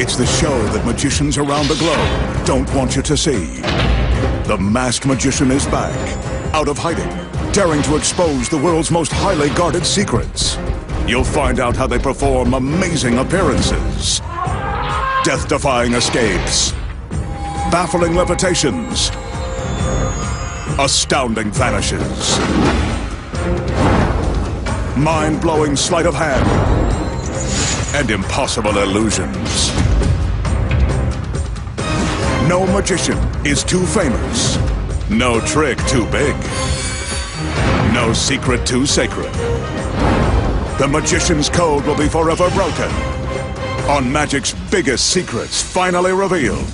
It's the show that magicians around the globe don't want you to see. The masked magician is back, out of hiding, daring to expose the world's most highly guarded secrets. You'll find out how they perform amazing appearances, death-defying escapes, baffling levitations, astounding vanishes, mind-blowing sleight of hand, and impossible illusions. No magician is too famous, no trick too big, no secret too sacred. The magician's code will be forever broken on magic's biggest secrets finally revealed.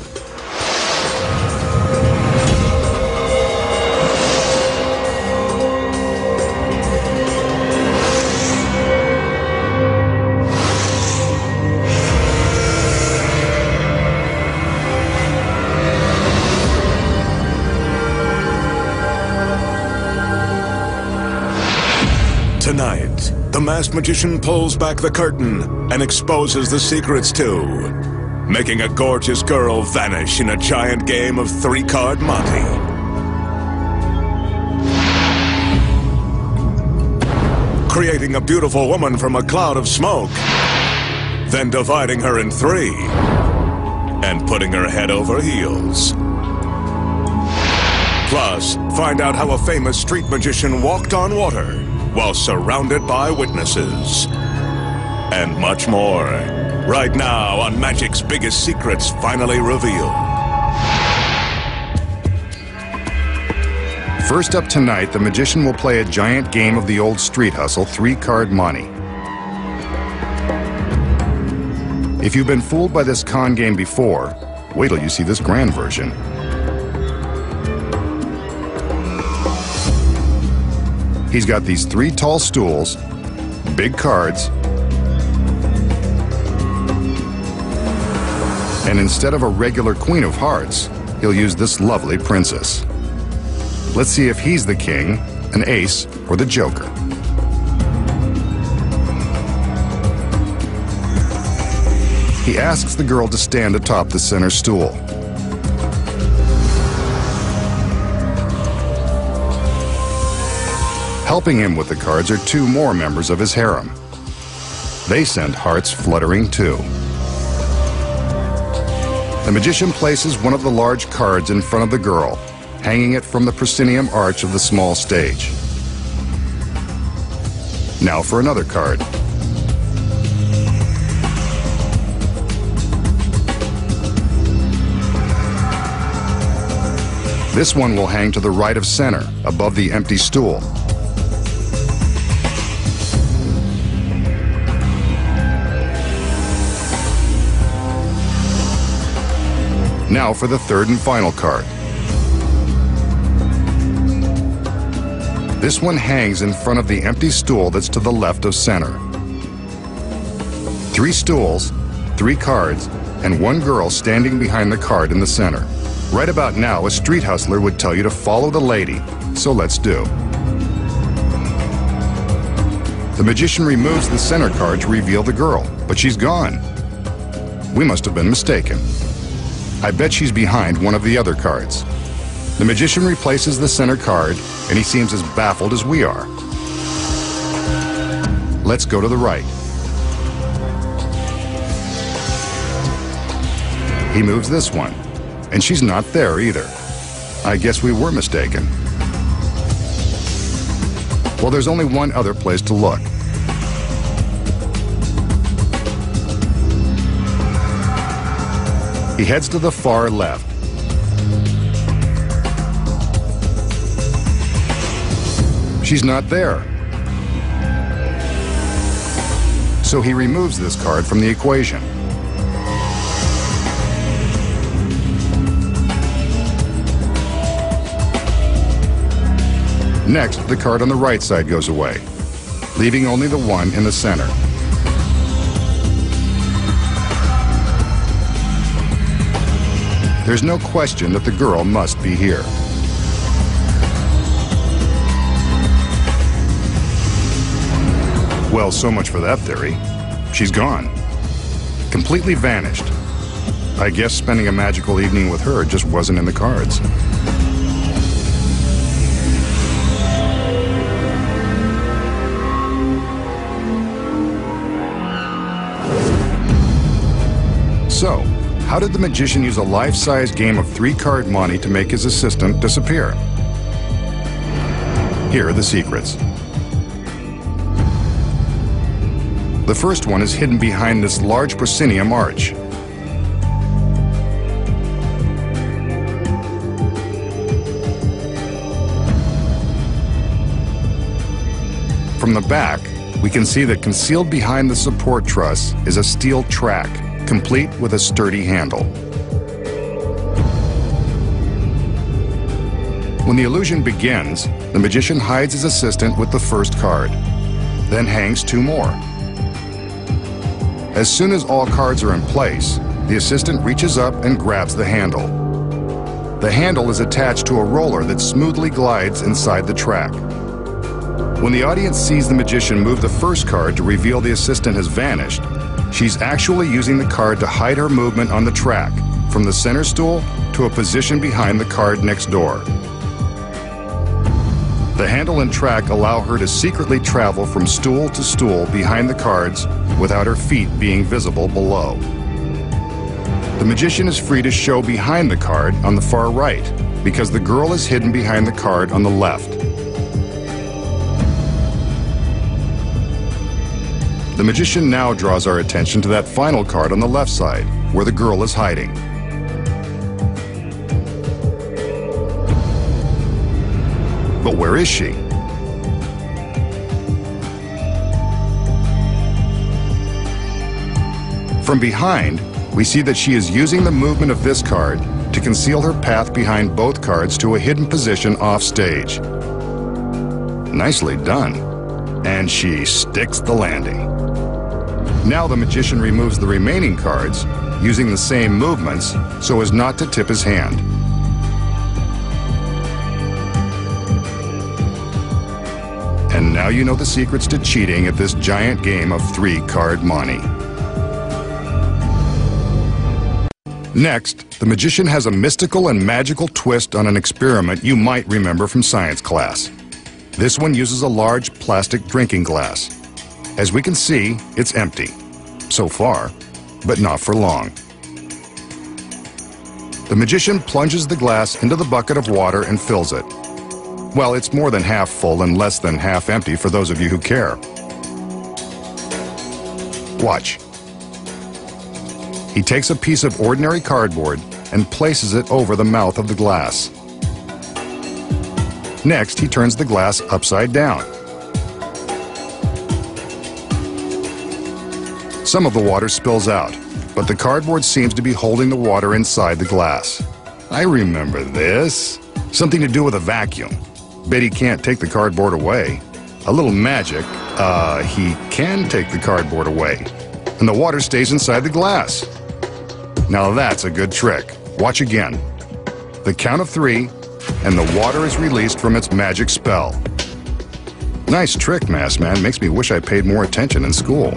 Tonight, the masked magician pulls back the curtain and exposes the secrets too, making a gorgeous girl vanish in a giant game of three-card Monte. Creating a beautiful woman from a cloud of smoke, then dividing her in three and putting her head over heels. Plus, find out how a famous street magician walked on water while surrounded by witnesses. And much more. Right now on Magic's Biggest Secrets Finally Revealed. First up tonight, the magician will play a giant game of the old street hustle, three-card Monte. If you've been fooled by this con game before, wait till you see this grand version. He's got these three tall stools, big cards, and instead of a regular queen of hearts, he'll use this lovely princess. Let's see if he's the king, an ace, or the joker. He asks the girl to stand atop the center stool. Helping him with the cards are two more members of his harem. They send hearts fluttering too. The magician places one of the large cards in front of the girl, hanging it from the proscenium arch of the small stage. Now for another card. This one will hang to the right of center, above the empty stool. Now for the third and final card. This one hangs in front of the empty stool that's to the left of center. Three stools, three cards, and one girl standing behind the card in the center. Right about now, a street hustler would tell you to follow the lady, so let's do. The magician removes the center card to reveal the girl, but she's gone. We must have been mistaken. I bet she's behind one of the other cards. The magician replaces the center card, and he seems as baffled as we are. Let's go to the right. He moves this one, and she's not there either. I guess we were mistaken. Well, there's only one other place to look. He heads to the far left. She's not there. So he removes this card from the equation. Next, the card on the right side goes away, leaving only the one in the center. There's no question that the girl must be here. Well, so much for that theory. She's gone. Completely vanished. I guess spending a magical evening with her just wasn't in the cards. So, how did the magician use a life-size game of 3-card monte to make his assistant disappear? Here are the secrets. The first one is hidden behind this large proscenium arch. From the back, we can see that concealed behind the support truss is a steel track, complete with a sturdy handle. When the illusion begins, the magician hides his assistant with the first card, then hangs 2 more. As soon as all cards are in place, the assistant reaches up and grabs the handle. The handle is attached to a roller that smoothly glides inside the track. When the audience sees the magician move the first card to reveal the assistant has vanished, she's actually using the card to hide her movement on the track, from the center stool to a position behind the card next door. The handle and track allow her to secretly travel from stool to stool behind the cards without her feet being visible below. The magician is free to show behind the card on the far right because the girl is hidden behind the card on the left. The magician now draws our attention to that final card on the left side, where the girl is hiding. But where is she? From behind, we see that she is using the movement of this card to conceal her path behind both cards to a hidden position off stage. Nicely done. And she sticks the landing. Now the magician removes the remaining cards, using the same movements so as not to tip his hand. And now you know the secrets to cheating at this giant game of 3-card monte. Next, the magician has a mystical and magical twist on an experiment you might remember from science class. This one uses a large plastic drinking glass. As we can see, it's empty. So far, but not for long. The magician plunges the glass into the bucket of water and fills it. Well, it's more than half full and less than half empty for those of you who care. Watch. He takes a piece of ordinary cardboard and places it over the mouth of the glass. Next, he turns the glass upside down. Some of the water spills out, but the cardboard seems to be holding the water inside the glass. I remember this. Something to do with a vacuum. Bet he can't take the cardboard away. A little magic, he can take the cardboard away, and the water stays inside the glass. Now that's a good trick. Watch again. The count of 3, and the water is released from its magic spell. Nice trick, Masked Man. Makes me wish I paid more attention in school.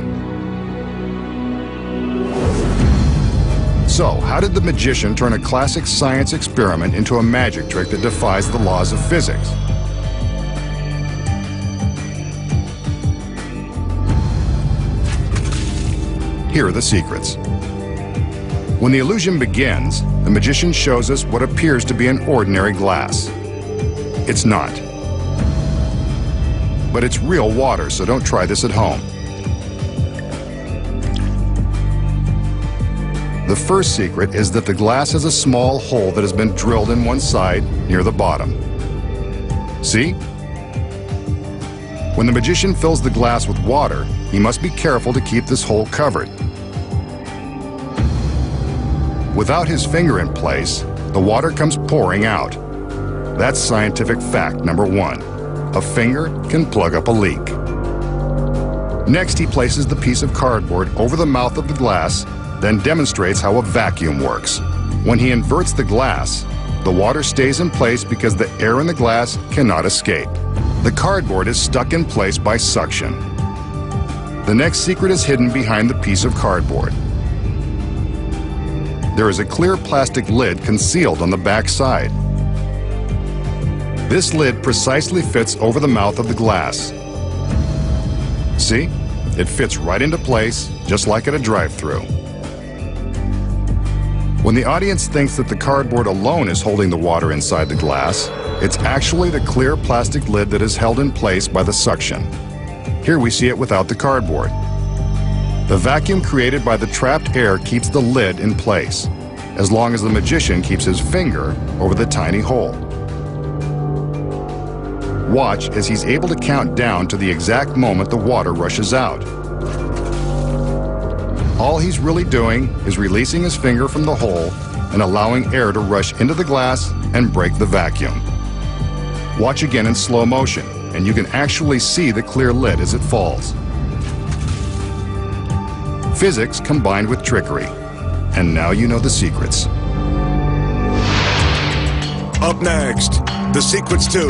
So, how did the magician turn a classic science experiment into a magic trick that defies the laws of physics? Here are the secrets. When the illusion begins, the magician shows us what appears to be an ordinary glass. It's not. But it's real water, so don't try this at home. The first secret is that the glass has a small hole that has been drilled in one side near the bottom. See? When the magician fills the glass with water, he must be careful to keep this hole covered. Without his finger in place, the water comes pouring out. That's scientific fact number 1. A finger can plug up a leak. Next, he places the piece of cardboard over the mouth of the glass, then demonstrates how a vacuum works. When he inverts the glass, the water stays in place because the air in the glass cannot escape. The cardboard is stuck in place by suction. The next secret is hidden behind the piece of cardboard. there is a clear plastic lid concealed on the back side. This lid precisely fits over the mouth of the glass. See? It fits right into place, just like at a drive-thru. When the audience thinks that the cardboard alone is holding the water inside the glass, it's actually the clear plastic lid that is held in place by the suction. Here we see it without the cardboard. The vacuum created by the trapped air keeps the lid in place, as long as the magician keeps his finger over the tiny hole. Watch as he's able to count down to the exact moment the water rushes out. All he's really doing is releasing his finger from the hole and allowing air to rush into the glass and break the vacuum. Watch again in slow motion, and you can actually see the clear lid as it falls. Physics combined with trickery. And now you know the secrets. Up next, the secrets to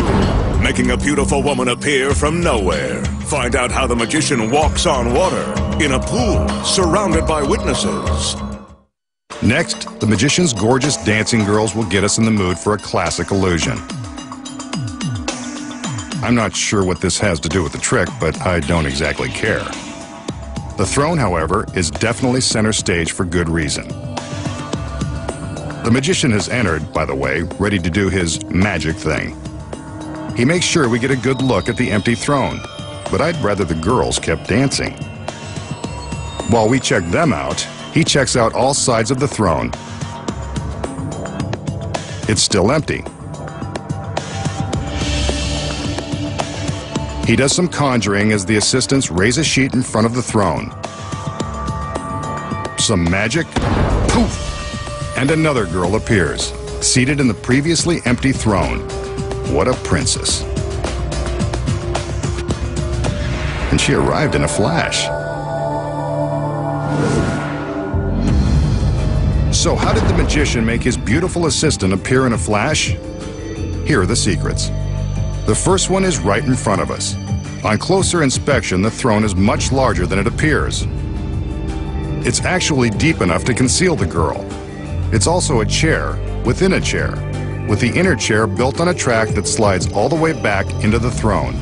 making a beautiful woman appear from nowhere. Find out how the magician walks on water in a pool surrounded by witnesses. Next, the magician's gorgeous dancing girls will get us in the mood for a classic illusion. I'm not sure what this has to do with the trick, but I don't exactly care. The throne, however, is definitely center stage for good reason. The magician has entered, by the way, ready to do his magic thing. He makes sure we get a good look at the empty throne, but I'd rather the girls kept dancing. While we check them out, he checks out all sides of the throne. It's still empty. He does some conjuring as the assistants raise a sheet in front of the throne. Some magic, poof, and another girl appears, seated in the previously empty throne. What a princess. And she arrived in a flash. So how did the magician make his beautiful assistant appear in a flash? Here are the secrets. The first one is right in front of us. On closer inspection, the throne is much larger than it appears. It's actually deep enough to conceal the girl. It's also a chair within a chair, with the inner chair built on a track that slides all the way back into the throne.